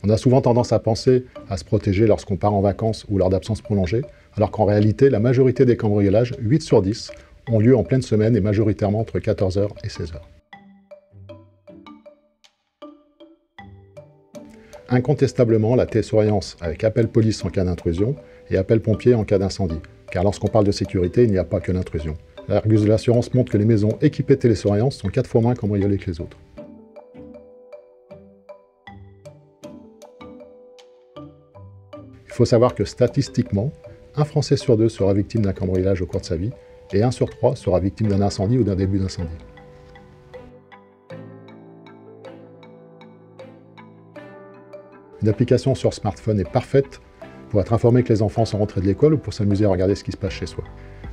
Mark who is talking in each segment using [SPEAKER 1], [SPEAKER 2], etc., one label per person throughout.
[SPEAKER 1] On a souvent tendance à penser à se protéger lorsqu'on part en vacances ou lors d'absences prolongées, alors qu'en réalité, la majorité des cambriolages, 8 sur 10, ont lieu en pleine semaine et majoritairement entre 14 h et 16 h. Incontestablement, la télésurveillance avec appel police en cas d'intrusion et appel pompier en cas d'incendie, car lorsqu'on parle de sécurité, il n'y a pas que l'intrusion. L'Argus de l'assurance montre que les maisons équipées de télésurveillance sont 4 fois moins cambriolées que les autres. Il faut savoir que statistiquement, un Français sur 2 sera victime d'un cambriolage au cours de sa vie, et 1 sur 3 sera victime d'un incendie ou d'un début d'incendie. Une application sur smartphone est parfaite pour être informé que les enfants sont rentrés de l'école ou pour s'amuser à regarder ce qui se passe chez soi.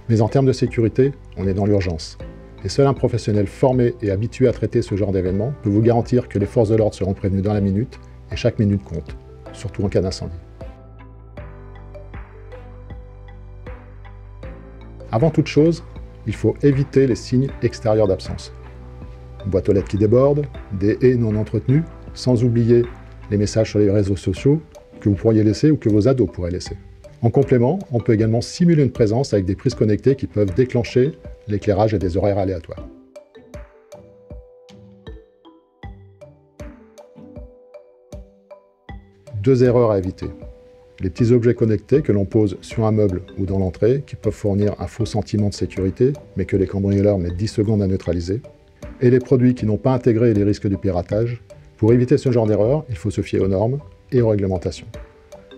[SPEAKER 1] Mais en termes de sécurité, on est dans l'urgence. Et seul un professionnel formé et habitué à traiter ce genre d'événement peut vous garantir que les forces de l'ordre seront prévenues dans la minute, et chaque minute compte, surtout en cas d'incendie. Avant toute chose, il faut éviter les signes extérieurs d'absence. Une boîte aux lettres qui déborde, des haies non entretenues, sans oublier les messages sur les réseaux sociaux que vous pourriez laisser ou que vos ados pourraient laisser. En complément, on peut également simuler une présence avec des prises connectées qui peuvent déclencher l'éclairage et des horaires aléatoires. Deux erreurs à éviter. Les petits objets connectés que l'on pose sur un meuble ou dans l'entrée, qui peuvent fournir un faux sentiment de sécurité, mais que les cambrioleurs mettent 10 secondes à neutraliser. Et les produits qui n'ont pas intégré les risques du piratage. Pour éviter ce genre d'erreur, il faut se fier aux normes et aux réglementations.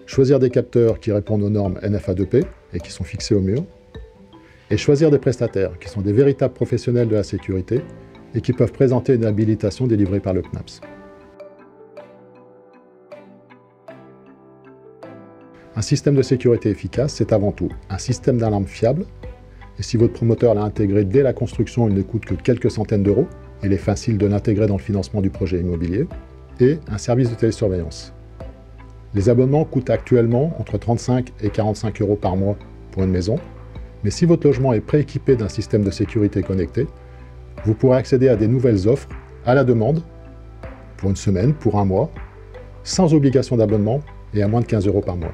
[SPEAKER 1] Choisir des capteurs qui répondent aux normes NFA2P et qui sont fixés au mur. Et choisir des prestataires qui sont des véritables professionnels de la sécurité et qui peuvent présenter une habilitation délivrée par le CNAPS. Un système de sécurité efficace, c'est avant tout un système d'alarme fiable, et si votre promoteur l'a intégré dès la construction, il ne coûte que quelques centaines d'euros, il est facile de l'intégrer dans le financement du projet immobilier, et un service de télésurveillance. Les abonnements coûtent actuellement entre 35 et 45 euros par mois pour une maison, mais si votre logement est prééquipé d'un système de sécurité connecté, vous pourrez accéder à des nouvelles offres à la demande, pour une semaine, pour un mois, sans obligation d'abonnement et à moins de 15 euros par mois.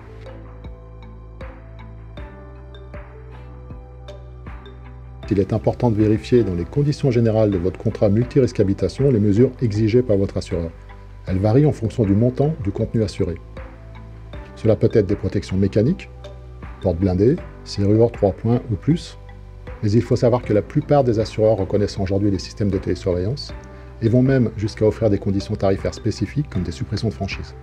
[SPEAKER 1] Il est important de vérifier dans les conditions générales de votre contrat multirisque habitation les mesures exigées par votre assureur. Elles varient en fonction du montant du contenu assuré. Cela peut être des protections mécaniques, portes blindées, serrures 3 points ou plus, mais il faut savoir que la plupart des assureurs reconnaissent aujourd'hui les systèmes de télésurveillance et vont même jusqu'à offrir des conditions tarifaires spécifiques comme des suppressions de franchise.